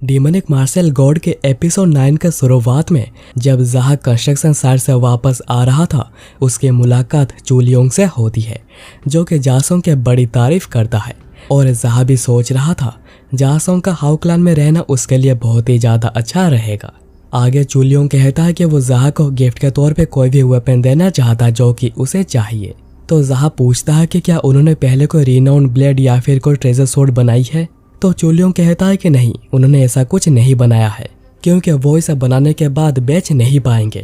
Demonic martial God के episode 9 के शुरुआत में जब ज़हा कंस्ट्रक्शन साइट से वापस आ रहा था, उसकी मुलाकात चूलियोंग से होती है जो कि जासोंग के बड़ी तारीफ करता है। और ज़हा भी सोच रहा था जासोंग का हाउ क्लान में रहना उसके लिए बहुत ही ज़्यादा अच्छा रहेगा। आगे चूलियोंग कहता है कि वो ज़हा को गिफ्ट के तौर पे कोई भी वेपन देना चाहता जो कि उसे चाहिए। तो ज़हा पूछता है कि क्या उन्होंने पहले कोई रिनाउंड ब्लेड या फिर कोई ट्रेजर सोर्ड बनाई है। तो चूलियोंग कहता है कि नहीं, उन्होंने ऐसा कुछ नहीं बनाया है क्योंकि वो इसे बनाने के बाद बेच नहीं पाएंगे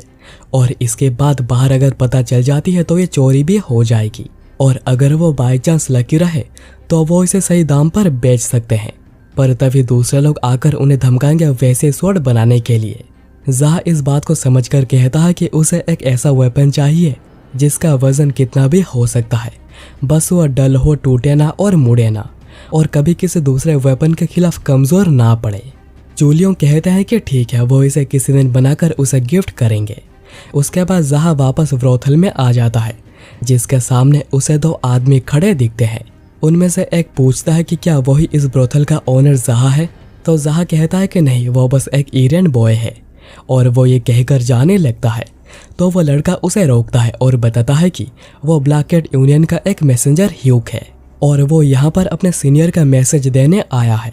और इसके बाद बाहर अगर पता चल जाती है तो ये चोरी भी हो जाएगी और अगर वो बाई चांस लकी रहे तो वो इसे सही दाम पर बेच सकते हैं। पर तभी दूसरे लोग आकर उन्हें धमकाएंगे वैसे स्वॉर्ड बनाने के लिए। ज़हा इस बात को समझकर कहता है कि उसे एक ऐसा वेपन चाहिए जिसका वजन कितना भी हो सकता है, बस वह डल हो, टूटे ना और मुड़े ना और कभी किसी दूसरे वेपन के खिलाफ कमजोर ना पड़े। चूलियोंग कहते हैं कि ठीक है, वो इसे किसी दिन बनाकर उसे गिफ्ट करेंगे। उसके बाद ज़हा वापस ब्रोथल में आ जाता है जिसके सामने उसे दो आदमी खड़े दिखते हैं। उनमें से एक पूछता है कि क्या वही इस ब्रोथल का ओनर ज़हा है। तो ज़हा कहता है कि नहीं, वो बस एक एरेंट बॉय है और वो ये कहकर जाने लगता है। तो वो लड़का उसे रोकता है और बताता है कि वो ब्लैक कैट यूनियन का एक मैसेंजर ह्यूक है और वो यहाँ पर अपने सीनियर का मैसेज देने आया है।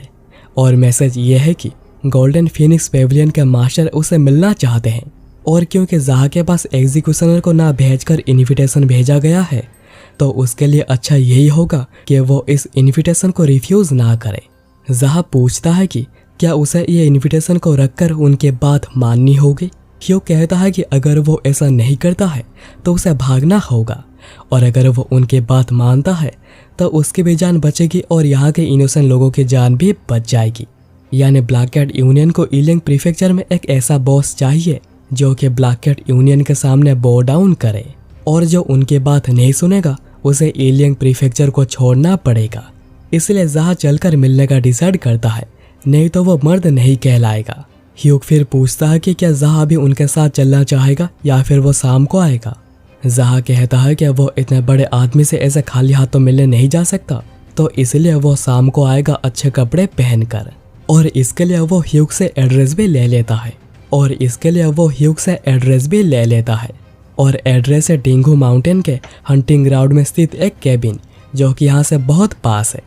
और मैसेज ये है कि गोल्डन फीनिक्स पेविलियन के मास्टर उसे मिलना चाहते हैं और क्योंकि ज़हा के पास एग्जीक्यूशनर को ना भेजकर इन्विटेशन भेजा गया है तो उसके लिए अच्छा यही होगा कि वो इस इन्विटेशन को रिफ्यूज़ ना करे। ज़हा पूछता है कि क्या उसे ये इन्विटेशन को रखकर उनके बात माननी होगी। ह्यूक कहता है कि अगर वो ऐसा नहीं करता है तो उसे भागना होगा और अगर वो उनकी बात मानता है तो उसकी भी जान बचेगी और यहाँ के इनोसेंट लोगों की जान भी बच जाएगी। यानी ब्लैक कैट यूनियन को इलिंग प्रीफेक्चर में एक ऐसा बॉस चाहिए जो कि ब्लैक कैट यूनियन के सामने बो डाउन करे और जो उनकी बात नहीं सुनेगा उसे इलिंग प्रीफेक्चर को छोड़ना पड़ेगा। इसलिए ज़हा चलकर मिलने का डिसाइड करता है, नहीं तो वो मर्द नहीं कहलाएगा। ह्यूक फिर पूछता है कि क्या ज़हा भी उनके साथ चलना चाहेगा या फिर वो शाम को आएगा। ज़हा कहता है कि वो इतने बड़े आदमी से ऐसे खाली हाथों मिलने नहीं जा सकता, तो इसलिए वो शाम को आएगा अच्छे कपड़े पहनकर। और इसके लिए वो ह्यूक से एड्रेस भी ले लेता है और एड्रेस है टिंगू माउंटेन के हंटिंग ग्राउंड में स्थित एक केबिन जो कि यहाँ से बहुत पास है।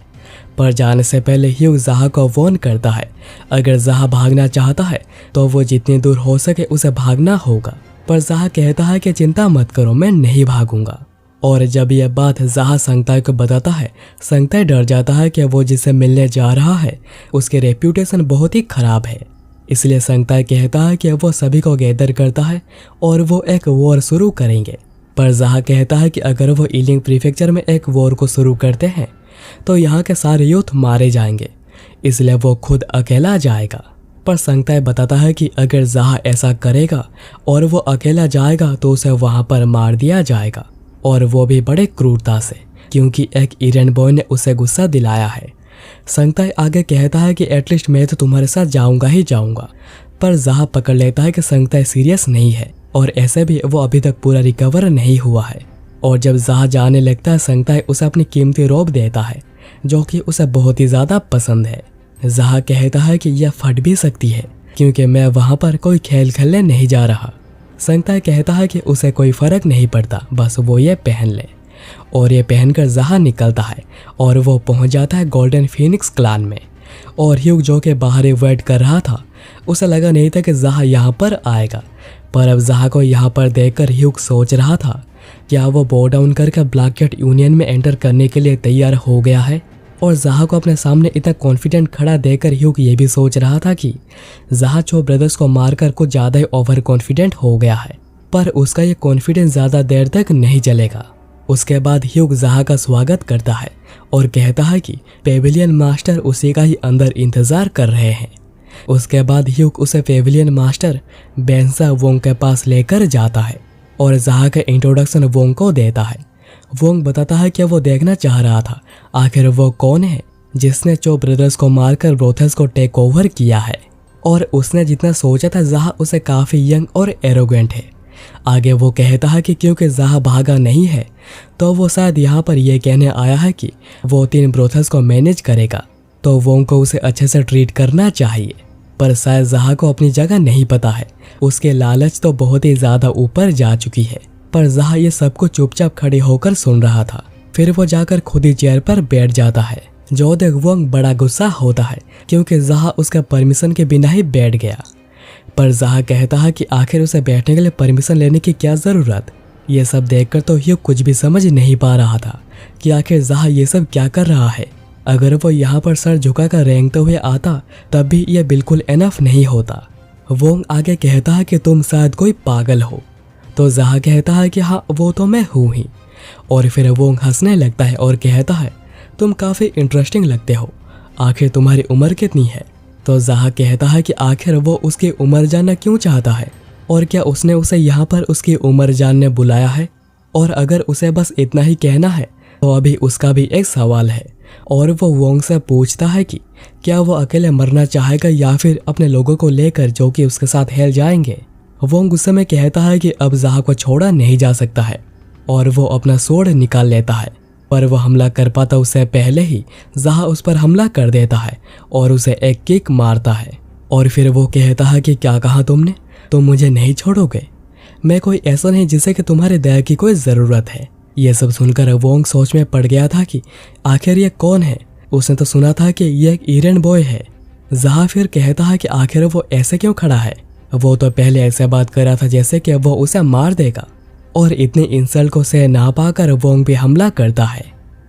पर जाने से पहले ह्यूक ज़हा को वार्न करता है अगर ज़हा भागना चाहता है तो वो जितनी दूर हो सके उसे भागना होगा। पर ज़हा कहता है कि चिंता मत करो, मैं नहीं भागूंगा। और जब यह बात ज़हा संगताई को बताता है, संगताई डर जाता है कि वो जिसे मिलने जा रहा है उसके रेप्यूटेशन बहुत ही खराब है। इसलिए संगताई कहता है कि वो सभी को गैदर करता है और वो एक वॉर शुरू करेंगे। पर ज़हा कहता है कि अगर वो इलिंग प्रीफेक्चर में एक वॉर को शुरू करते हैं तो यहाँ के सारे यूथ मारे जाएंगे, इसलिए वो खुद अकेला जाएगा। पर संगताई बताता है कि अगर ज़हा ऐसा करेगा और वो अकेला जाएगा तो उसे वहाँ पर मार दिया जाएगा और वो भी बड़े क्रूरता से, क्योंकि एक एरेंट बॉय ने उसे गुस्सा दिलाया है। संगताई आगे कहता है कि एटलीस्ट मैं तो तुम्हारे साथ जाऊंगा ही जाऊंगा। पर ज़हा पकड़ लेता है कि संगताई सीरियस नहीं है और ऐसे भी वो अभी तक पूरा रिकवर नहीं हुआ है। और जब ज़हा जाने लगता है संगताई उसे अपनी कीमती रोब देता है जो कि उसे बहुत ही ज़्यादा पसंद है। ज़हा कहता है कि यह फट भी सकती है क्योंकि मैं वहाँ पर कोई खेल खेलने नहीं जा रहा। संगताई कहता है कि उसे कोई फ़र्क नहीं पड़ता, बस वो ये पहन ले। और ये पहनकर ज़हा निकलता है और वो पहुँच जाता है गोल्डन फीनिक्स क्लान में। और ह्यूक जो कि बाहर वेट कर रहा था, उसे लगा नहीं था कि ज़हा यहाँ पर आएगा। पर अब ज़हा को यहाँ पर देखकर ह्यूक सोच रहा था क्या वो बो डाउन करके ब्लैक कैट यूनियन में एंटर करने के लिए तैयार हो गया है। और ज़हा को अपने सामने इतना कॉन्फिडेंट खड़ा देखकर ह्यूक ये भी सोच रहा था कि ज़हा चो ब्रदर्स को मारकर कुछ ज़्यादा ही ओवर कॉन्फिडेंट हो गया है। पर उसका ये कॉन्फिडेंस ज़्यादा देर तक नहीं चलेगा। उसके बाद ह्यूक ज़हा का स्वागत करता है और कहता है कि पेविलियन मास्टर उसी का ही अंदर इंतज़ार कर रहे हैं। उसके बाद ह्यूक उसे पेविलियन मास्टर बेंसा वोंग के पास लेकर जाता है और ज़हा का इंट्रोडक्शन वोंग को देता है। वोंग बताता है कि वो देखना चाह रहा था आखिर वो कौन है जिसने चो ब्रदर्स को मारकर ब्रोथल्स को टेक ओवर किया है। और उसने जितना सोचा था ज़हा उसे काफ़ी यंग और एरोगेंट है। आगे वो कहता है कि क्योंकि ज़हा भागा नहीं है तो वो शायद यहाँ पर यह कहने आया है कि वो 3 ब्रोथल्स को मैनेज करेगा, तो वोंग को उसे अच्छे से ट्रीट करना चाहिए। पर शायद जहा को अपनी जगह नहीं पता है। उसके लालच तो बहुत ही ज्यादा ऊपर जा चुकी है। पर जहा ये सब कुछ चुपचाप खड़े होकर सुन रहा था। फिर वो जाकर खुद ही चेयर पर बैठ जाता है। जो देख वोंग बड़ा गुस्सा होता है क्योंकि जहा उसका परमिशन के बिना ही बैठ गया। पर जहा कहता है कि आखिर उसे बैठने के लिए परमिशन लेने की क्या जरूरत। ये सब देखकर तो ह्यूग कुछ भी समझ नहीं पा रहा था कि आखिर जहा ये सब क्या कर रहा है। अगर वो यहाँ पर सर झुकाकर रेंगते हुए आता तब भी यह बिल्कुल एनफ नहीं होता। वोंग आगे कहता है कि तुम शायद कोई पागल हो। तो जहा कहता है कि हाँ वो तो मैं हूँ ही। और फिर वोंग हंसने लगता है और कहता है तुम काफ़ी इंटरेस्टिंग लगते हो, आखिर तुम्हारी उम्र कितनी है। तो जहा कहता है कि आखिर वो उसकी उम्र जानना क्यों चाहता है और क्या उसने उसे यहाँ पर उसकी उम्र जानने बुलाया है। और अगर उसे बस इतना ही कहना है तो अभी उसका भी एक सवाल है और वो वोंग से पूछता है कि क्या वो अकेले मरना चाहेगा या फिर अपने लोगों को लेकर जो कि उसके साथ हेल जाएंगे। वोंग गुस्से में कहता है कि अब जहा को छोड़ा नहीं जा सकता है और वो अपना स्वॉर्ड निकाल लेता है। पर वो हमला कर पाता उससे पहले ही जहा उस पर हमला कर देता है और उसे एक किक मारता है। और फिर वो कहता है कि क्या कहा तुमने, तुम मुझे नहीं छोड़ोगे, मैं कोई ऐसा नहीं जिसे कि तुम्हारे दया की कोई ज़रूरत है। ये सब सुनकर वोंग सोच में पड़ गया था कि आखिर ये कौन है। उसने तो सुना था कि ये एक इरेंट बॉय है। जहा फिर कहता है कि आखिर वो ऐसे क्यों खड़ा है। वो तो पहले ऐसे बात कर रहा था जैसे कि वो उसे मार देगा। और इतने इंसल्ट को सह ना पाकर वोंग भी हमला करता है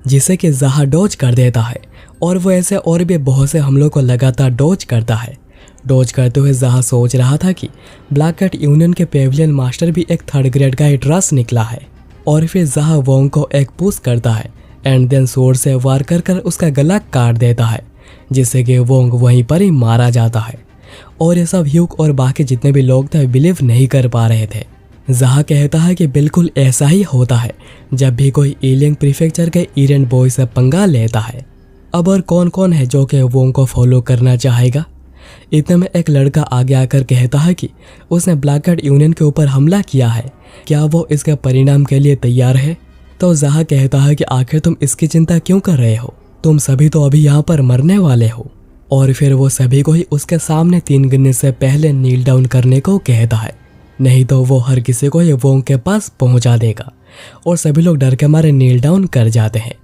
जिसे कि जहा डॉज कर देता है। और वो ऐसे और भी बहुत से हमलों को लगातार डॉज करता है। डॉज करते हुए जहा सोच रहा था कि ब्लैक कैट यूनियन के पेविलियन मास्टर भी एक 3rd ग्रेड का ही ट्रस्ट निकला है। और फिर जहा वोंग को एक पुश करता है एंड देन स्वॉर्ड से वार कर कर उसका गला काट देता है जिससे कि वोंग वहीं पर ही मारा जाता है। और ये सब ह्यूग और बाकी जितने भी लोग थे बिलीव नहीं कर पा रहे थे। जहा कहता है कि बिल्कुल ऐसा ही होता है जब भी कोई एलियन प्रीफेक्चर के इरेंट बॉय से पंगा लेता है। अब और कौन कौन है जो कि वोंग को फॉलो करना चाहेगा। इतने में एक लड़का आगे आकर कहता है कि उसने ब्लैक कैट यूनियन के ऊपर हमला किया है, क्या वो इसके परिणाम के लिए तैयार है। तो जहा कहता है कि आखिर तुम इसकी चिंता क्यों कर रहे हो, तुम सभी तो अभी यहाँ पर मरने वाले हो। और फिर वो सभी को ही उसके सामने 3 गिनने से पहले नील डाउन करने को कहता है, नहीं तो वो हर किसी को ये वोंग के पास पहुंचा देगा। और सभी लोग डर के मारे नील डाउन कर जाते हैं।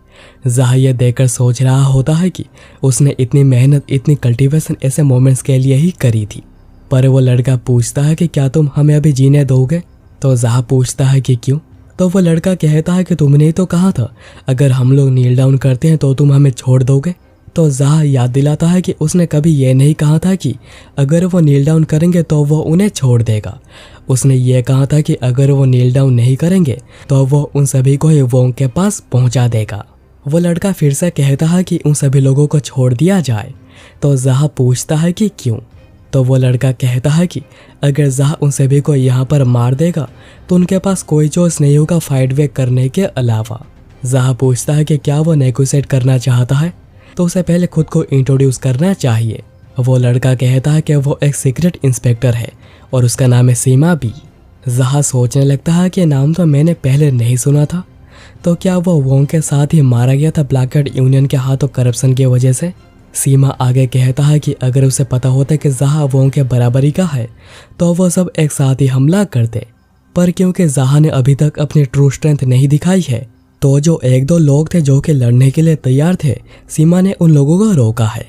जहा ये देखकर सोच रहा होता है कि उसने इतनी मेहनत इतनी कल्टीवेशन ऐसे मोमेंट्स के लिए ही करी थी। पर वो लड़का पूछता है कि क्या तुम हमें अभी जीने दोगे। तो जहा पूछता है कि क्यों। तो वो लड़का कहता है कि तुमने ही तो कहा था अगर हम लोग नील डाउन करते हैं तो तुम हमें छोड़ दोगे। तो जहा याद दिलाता है कि उसने कभी ये नहीं कहा था कि अगर वो नील डाउन करेंगे तो वो उन्हें छोड़ देगा। उसने ये कहा था कि अगर वो नील डाउन नहीं करेंगे तो वो उन सभी को ही वोंग के पास पहुंचा देगा। वो लड़का फिर से कहता है कि उन सभी लोगों को छोड़ दिया जाए। तो जहा पूछता है कि क्यों। तो वो लड़का कहता है कि अगर जहा उन सभी को यहाँ पर मार देगा तो उनके पास कोई चॉइस नहीं होगा फाइट वे करने के अलावा। जहा पूछता है कि क्या वो नेगोशिएट करना चाहता है तो उसे पहले खुद को इंट्रोड्यूस करना चाहिए। वो लड़का कहता है कि वो एक सीक्रेट इंस्पेक्टर है और उसका नाम है सीमा बी। जहा सोचने लगता है कि नाम तो मैंने पहले नहीं सुना था। तो क्या वो वोंग के साथ ही मारा गया था ब्लैक कैट यूनियन के हाथों करप्शन की वजह से। सीमा आगे कहता है कि अगर उसे पता होता कि जहा वोंग के बराबरी का है तो वो सब एक साथ ही हमला करते। पर क्योंकि जहा ने अभी तक अपनी ट्रू स्ट्रेंथ नहीं दिखाई है तो जो 1-2 लोग थे जो कि लड़ने के लिए तैयार थे, सीमा ने उन लोगों को रोका है।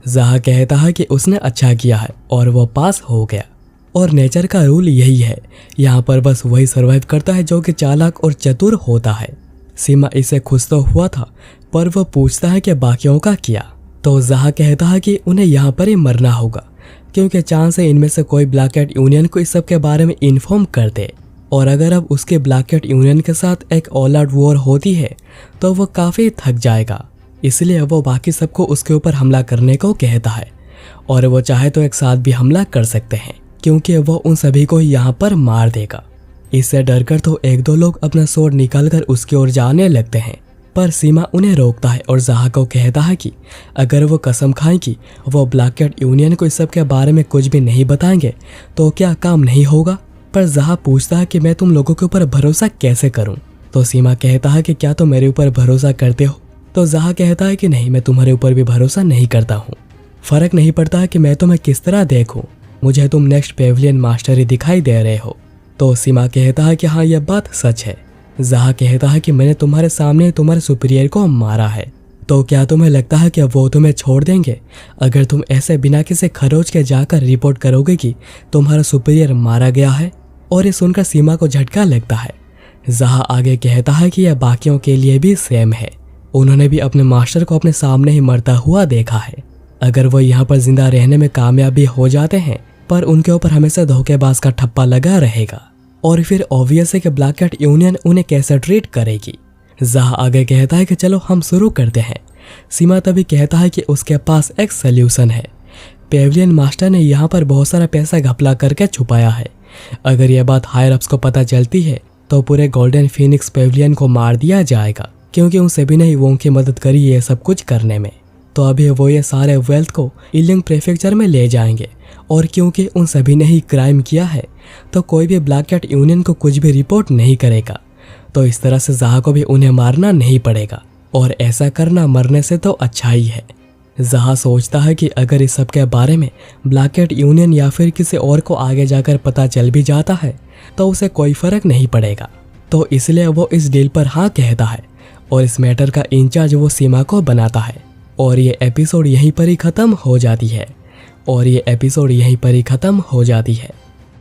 जहा कहता है कि उसने अच्छा किया है और वो पास हो गया। और नेचर का रूल यही है, यहाँ पर बस वही सर्वाइव करता है जो कि चालाक और चतुर होता है। सीमा इसे खुश तो हुआ था पर वो पूछता है कि बाकियों का क्या। तो जहा कहता है कि उन्हें यहाँ पर ही मरना होगा क्योंकि चांस है इनमें से कोई ब्लैक कैट यूनियन को इस सब के बारे में इन्फॉर्म कर दे। और अगर अब उसके ब्लैक कैट यूनियन के साथ एक ऑल आउट वॉर होती है तो वो काफ़ी थक जाएगा। इसलिए वो बाकी सबको उसके ऊपर हमला करने को कहता है और वो चाहे तो एक साथ भी हमला कर सकते हैं क्योंकि वो उन सभी को यहाँ पर मार देगा। इससे डरकर तो 1-2 लोग अपना स्वॉर्ड निकालकर उसकी ओर जाने लगते हैं पर सीमा उन्हें रोकता है और जहा को कहता है कि अगर वो कसम खाएं कि वो ब्लैक कैट यूनियन को इस सब के बारे में कुछ भी नहीं बताएंगे तो क्या काम नहीं होगा। पर जहा पूछता है कि मैं तुम लोगों के ऊपर भरोसा कैसे करूं। तो सीमा कहता है कि क्या तुम मेरे ऊपर भरोसा करते हो। तो जहा कहता है कि नहीं, मैं तुम्हारे ऊपर भी भरोसा नहीं करता हूँ। फर्क नहीं पड़ता है कि मैं तुम्हें किस तरह देखूं, मुझे तुम नेक्स्ट पेविलियन मास्टर ही दिखाई दे रहे हो। तो सीमा कहता है कि हाँ यह बात सच है। ज़हा कहता है कि मैंने तुम्हारे सामने तुम्हारे सुपीरियर को मारा है, तो क्या तुम्हें लगता है कि वो तुम्हें छोड़ देंगे अगर तुम ऐसे बिना किसी खरोच के जाकर रिपोर्ट करोगे कि तुम्हारा सुपीरियर मारा गया है। और ये सुनकर सीमा को झटका लगता है। ज़हा आगे कहता है कि यह बाकियों के लिए भी सेम है, उन्होंने भी अपने मास्टर को अपने सामने ही मरता हुआ देखा है। अगर वो यहाँ पर जिंदा रहने में कामयाब भी हो जाते हैं पर उनके ऊपर हमेशा धोखेबाज का ठप्पा लगा रहेगा, और फिर ऑब्वियस है कि ब्लैक कैट यूनियन उन्हें कैसे ट्रीट करेगी। ज़हा आगे कहता है कि चलो हम शुरू करते हैं। सीमा तभी कहता है कि उसके पास एक सोल्यूशन है। पेविलियन मास्टर ने यहाँ पर बहुत सारा पैसा घपला करके छुपाया है। अगर यह बात हायर अप्स को पता चलती है तो पूरे गोल्डन फीनिक्स पेविलियन को मार दिया जाएगा, क्योंकि उन सभी ने ही वोंग की मदद करी ये सब कुछ करने में। तो अभी वो ये सारे वेल्थ को इलिंग प्रेफेक्चर में ले जाएंगे, और क्योंकि उन सभी ने ही क्राइम किया है तो कोई भी ब्लैक कैट यूनियन को कुछ भी रिपोर्ट नहीं करेगा। तो इस तरह से ज़हा को भी उन्हें मारना नहीं पड़ेगा, और ऐसा करना मरने से तो अच्छा ही है। ज़हा सोचता है कि अगर इस सब के बारे में ब्लैक कैट यूनियन या फिर किसी और को आगे जाकर पता चल भी जाता है तो उसे कोई फर्क नहीं पड़ेगा। तो इसलिए वो इस डील पर हाँ कहता है, और इस मैटर का इंचार्ज वो सीमा को बनाता है। और ये एपिसोड यहीं पर ही ख़त्म हो जाती है।